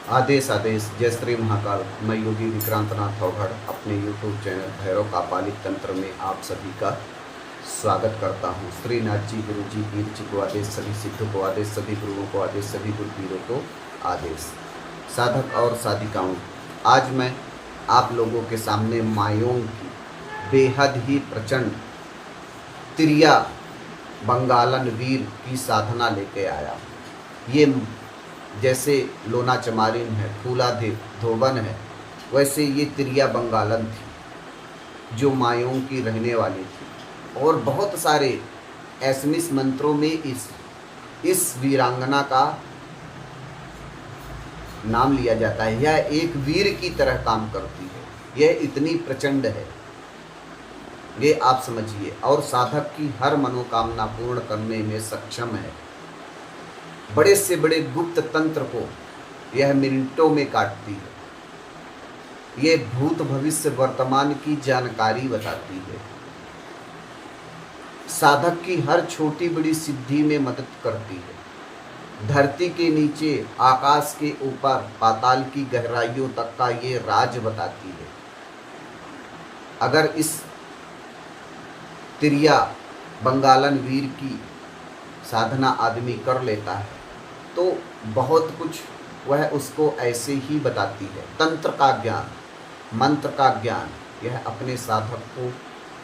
आदेश आदेश। जय श्री महाकाल। मैं योगी विक्रांतनाथ अवघड़ अपने यूट्यूब चैनल भैरव कापालिक तंत्र में आप सभी का स्वागत करता हूँ। श्रीनाथ जी, गुरु जी, पीर जी को आदेश, सभी सिद्धों को आदेश, सभी गुरुओं को आदेश, सभी गुरु पीरों को आदेश। साधक और साधिकाओं, आज मैं आप लोगों के सामने मायों की बेहद ही प्रचंड त्रिया बंगालन वीर की साधना लेके आया। ये जैसे लोना चमारिन है, फूला धोबन है, वैसे ये त्रिया बंगालन थी जो मायों की रहने वाली थी। और बहुत सारे एसमिस मंत्रों में इस वीरांगना का नाम लिया जाता है। यह एक वीर की तरह काम करती है, यह इतनी प्रचंड है, ये आप समझिए। और साधक की हर मनोकामना पूर्ण करने में सक्षम है। बड़े से बड़े गुप्त तंत्र को यह मिनटों में काटती है। ये भूत भविष्य वर्तमान की जानकारी बताती है। साधक की हर छोटी बड़ी सिद्धि में मदद करती है। धरती के नीचे, आकाश के ऊपर, पाताल की गहराइयों तक का ये राज बताती है। अगर इस त्रिया बंगालन वीर की साधना आदमी कर लेता है तो बहुत कुछ वह उसको ऐसे ही बताती है। तंत्र का ज्ञान, मंत्र का ज्ञान, यह अपने साधक को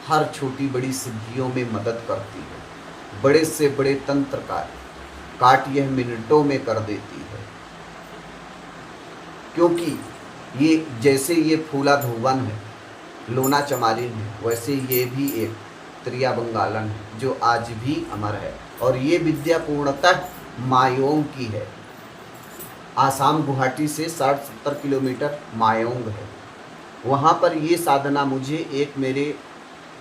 हर छोटी बड़ी सिद्धियों में मदद करती है। बड़े से बड़े तंत्र का काट यह मिनटों में कर देती है। क्योंकि ये जैसे ये फूला धोवन है, लोना चमारिन है, वैसे ये भी एक त्रिया बंगालन है जो आज भी अमर है। और ये विद्या पूर्णतः मायोंग की है। आसाम गुवाहाटी से 60-70 किलोमीटर मायोंग है। वहाँ पर ये साधना मुझे एक मेरे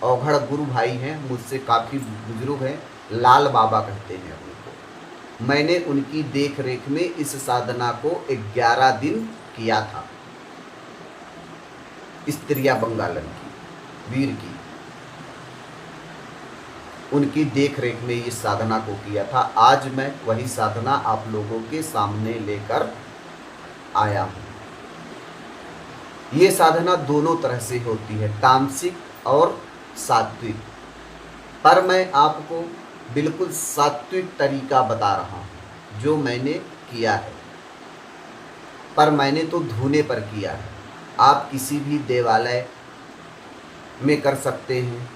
अवघड़ गुरु भाई हैं, मुझसे काफ़ी बुजुर्ग हैं, लाल बाबा कहते हैं उनको। मैंने उनकी देख रेख में इस साधना को 11 दिन किया था। इस त्रिया बंगालन की, वीर की, उनकी देख रेख में इस साधना को किया था। आज मैं वही साधना आप लोगों के सामने लेकर आया हूँ। ये साधना दोनों तरह से होती है, तामसिक और सात्विक। पर मैं आपको बिल्कुल सात्विक तरीका बता रहा हूँ जो मैंने किया है। पर मैंने तो धूने पर किया है। आप किसी भी देवालय में कर सकते हैं।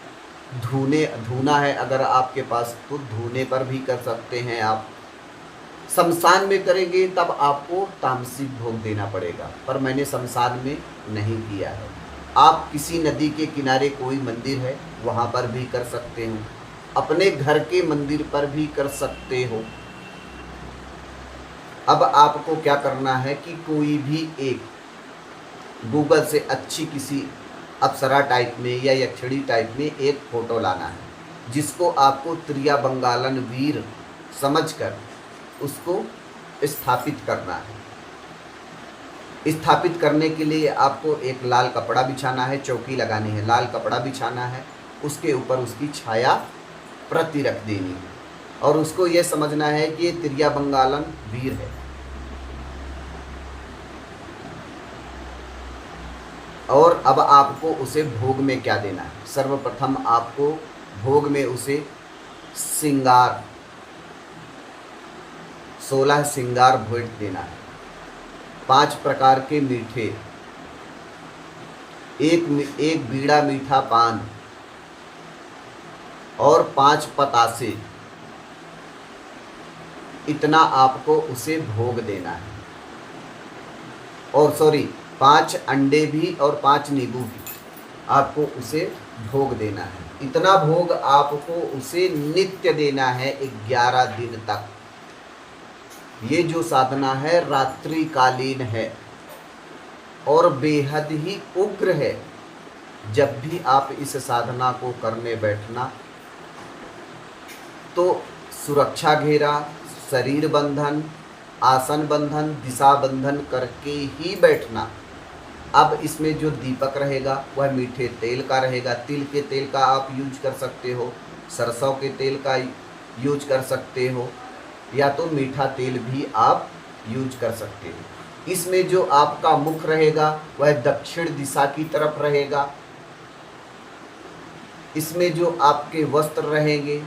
धूना है अगर आपके पास तो धूने पर भी कर सकते हैं। आप शमशान में करेंगे तब आपको तामसिक भोग देना पड़ेगा, पर मैंने शमशान में नहीं किया है। आप किसी नदी के किनारे कोई मंदिर है वहाँ पर भी कर सकते हो, अपने घर के मंदिर पर भी कर सकते हो। अब आपको क्या करना है कि कोई भी एक गूगल से अच्छी किसी अप्सरा टाइप में या यक्षिणी टाइप में एक फ़ोटो लाना है, जिसको आपको त्रिया बंगालन वीर समझकर उसको स्थापित करना है। स्थापित करने के लिए आपको एक लाल कपड़ा बिछाना है, चौकी लगानी है, लाल कपड़ा बिछाना है, उसके ऊपर उसकी छाया प्रति रख देनी है और उसको ये समझना है कि ये त्रिया बंगालन वीर है। और अब आपको उसे भोग में क्या देना है? सर्वप्रथम आपको भोग में उसे श्रृंगार, 16 श्रृंगार भेंट देना है। 5 प्रकार के मीठे, एक बीड़ा मीठा पान और 5 पतासे, इतना आपको उसे भोग देना है। और 5 अंडे भी और 5 नींबू भी आपको उसे भोग देना है। इतना भोग आपको उसे नित्य देना है 11 दिन तक। ये जो साधना है रात्रिकालीन है और बेहद ही उग्र है। जब भी आप इस साधना को करने बैठना तो सुरक्षा घेरा, शरीर बंधन, आसन बंधन, दिशा बंधन करके ही बैठना। अब इसमें जो दीपक रहेगा वह मीठे तेल का रहेगा। तिल के तेल का आप यूज कर सकते हो, सरसों के तेल का यूज कर सकते हो, या तो मीठा तेल भी आप यूज कर सकते हो। इसमें जो आपका मुख रहेगा वह दक्षिण दिशा की तरफ रहेगा। इसमें जो आपके वस्त्र रहेंगे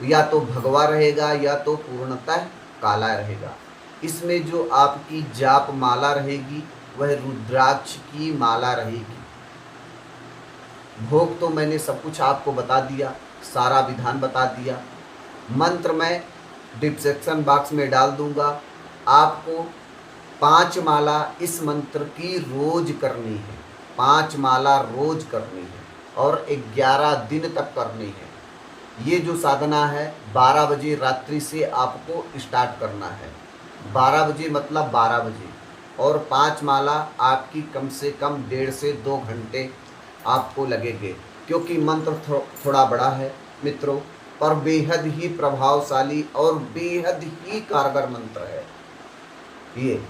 या तो भगवा रहेगा या तो पूर्णतः काला रहेगा। इसमें जो आपकी जाप माला रहेगी वह रुद्राक्ष की माला रहेगी। भोग तो मैंने सब कुछ आपको बता दिया, सारा विधान बता दिया। मंत्र मैं डिस्क्रिप्शन बॉक्स में डाल दूंगा। आपको 5 माला इस मंत्र की रोज करनी है, 5 माला रोज करनी है और 11 दिन तक करनी है। ये जो साधना है 12 बजे रात्रि से आपको स्टार्ट करना है। 12 बजे मतलब 12 बजे, और 5 माला आपकी कम से कम 1.5 से 2 घंटे आपको लगेंगे, क्योंकि मंत्र थोड़ा बड़ा है मित्रों, पर बेहद ही प्रभावशाली और बेहद ही कारगर मंत्र है ये।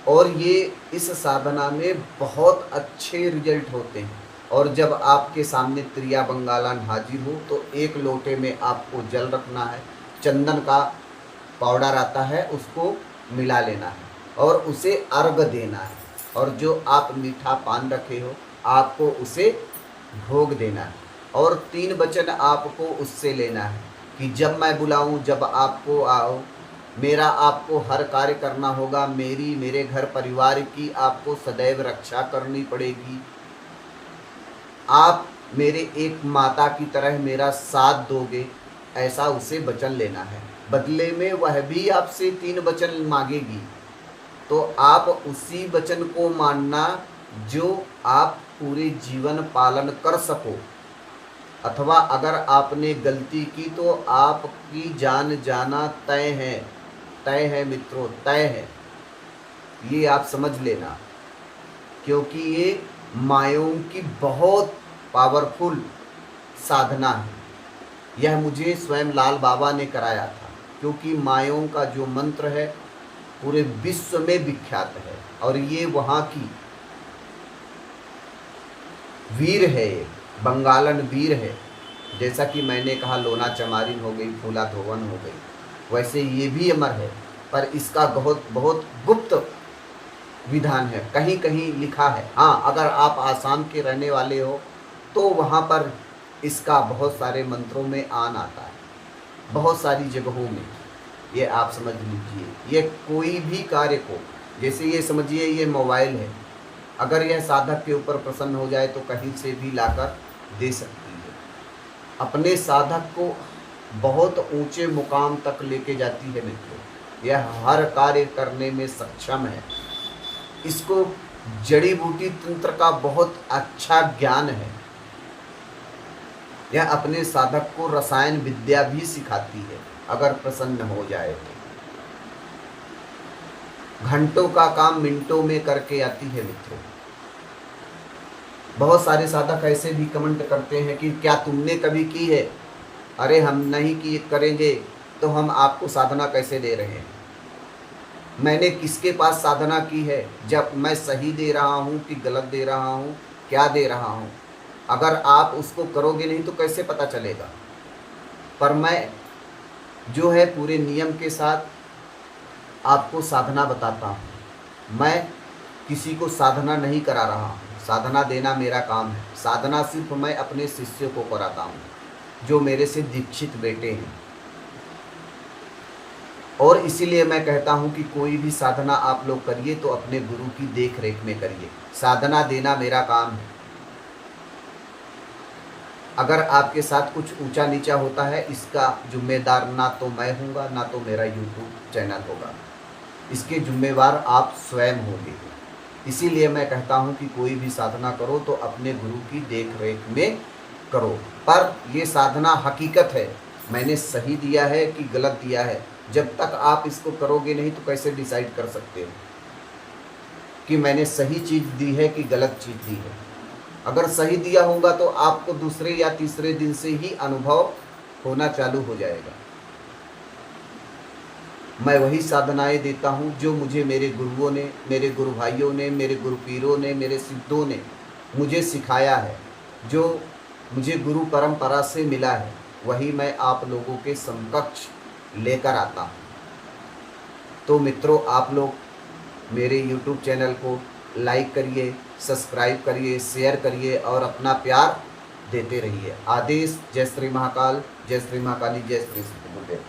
और ये इस साधना में बहुत अच्छे रिजल्ट होते हैं। और जब आपके सामने त्रिया बंगालन हाजिर हो तो 1 लोटे में आपको जल रखना है, चंदन का पाउडर आता है उसको मिला लेना है और उसे अर्घ देना है, और जो आप मीठा पान रखे हो आपको उसे भोग देना है। और 3 वचन आपको उससे लेना है कि जब मैं बुलाऊं जब आपको आओ, मेरा आपको हर कार्य करना होगा, मेरे घर परिवार की आपको सदैव रक्षा करनी पड़ेगी, आप मेरे एक माता की तरह मेरा साथ दोगे, ऐसा उसे वचन लेना है। बदले में वह भी आपसे 3 वचन मांगेगी, तो आप उसी वचन को मानना जो आप पूरे जीवन पालन कर सको। अथवा अगर आपने गलती की तो आपकी जान जाना तय है मित्रों, तय है। ये आप समझ लेना, क्योंकि ये मायों की बहुत पावरफुल साधना है। यह मुझे स्वयं लाल बाबा ने कराया था, क्योंकि मायों का जो मंत्र है पूरे विश्व में विख्यात है, और ये वहाँ की वीर है, ये बंगालन वीर है। जैसा कि मैंने कहा लोना चमारिन हो गई, फूला धोवन हो गई, वैसे ये भी अमर है, पर इसका बहुत गुप्त विधान है, कहीं कहीं लिखा है। हाँ, अगर आप आसाम के रहने वाले हो तो वहाँ पर इसका बहुत सारे मंत्रों में आन आता है, बहुत सारी जगहों में। ये आप समझ लीजिए, ये कोई भी कार्य को, जैसे ये समझिए ये मोबाइल है, अगर यह साधक के ऊपर प्रसन्न हो जाए तो कहीं से भी लाकर दे सकती है। अपने साधक को बहुत ऊंचे मुकाम तक लेके जाती है मित्रों। यह हर कार्य करने में सक्षम है। इसको जड़ी बूटी तंत्र का बहुत अच्छा ज्ञान है। यह अपने साधक को रसायन विद्या भी सिखाती है, अगर प्रसन्न हो जाए तो। घंटों का काम मिनटों में करके आती है मित्रों। बहुत सारे साधक ऐसे भी कमेंट करते हैं कि क्या तुमने कभी की है? अरे हम नहीं की करेंगे तो हम आपको साधना कैसे दे रहे हैं? मैंने किसके पास साधना की है? जब मैं सही दे रहा हूँ कि गलत दे रहा हूँ, क्या दे रहा हूँ, अगर आप उसको करोगे नहीं तो कैसे पता चलेगा? पर मैं जो है पूरे नियम के साथ आपको साधना बताता हूँ। मैं किसी को साधना नहीं करा रहा हूँ, साधना देना मेरा काम है। साधना सिर्फ मैं अपने शिष्यों को कराता हूँ, जो मेरे से दीक्षित बेटे हैं। और इसीलिए मैं कहता हूँ कि कोई भी साधना आप लोग करिए तो अपने गुरु की देख रेख में करिए। साधना देना मेरा काम है। अगर आपके साथ कुछ ऊंचा नीचा होता है, इसका जिम्मेदार ना तो मैं हूँगा ना तो मेरा यूट्यूब चैनल होगा। इसके जिम्मेवार आप स्वयं होंगे। इसीलिए मैं कहता हूँ कि कोई भी साधना करो तो अपने गुरु की देख रेख में करो। पर ये साधना हकीकत है, मैंने सही दिया है कि गलत दिया है, जब तक आप इसको करोगे नहीं तो कैसे डिसाइड कर सकते हो कि मैंने सही चीज़ दी है कि गलत चीज़ दी है? अगर सही दिया होगा तो आपको दूसरे या तीसरे दिन से ही अनुभव होना चालू हो जाएगा। मैं वही साधनाएं देता हूँ जो मुझे मेरे गुरुओं ने, मेरे गुरु भाइयों ने, मेरे गुरु पीरों ने, मेरे सिद्धों ने मुझे सिखाया है, जो मुझे गुरु परंपरा से मिला है, वही मैं आप लोगों के समकक्ष लेकर आता हूँ। तो मित्रों, आप लोग मेरे YouTube चैनल को लाइक करिए, सब्सक्राइब करिए, शेयर करिए और अपना प्यार देते रहिए। आदेश। जय श्री महाकाल, जय श्री महाकाली, जय श्री सिद्ध गुरुदेव।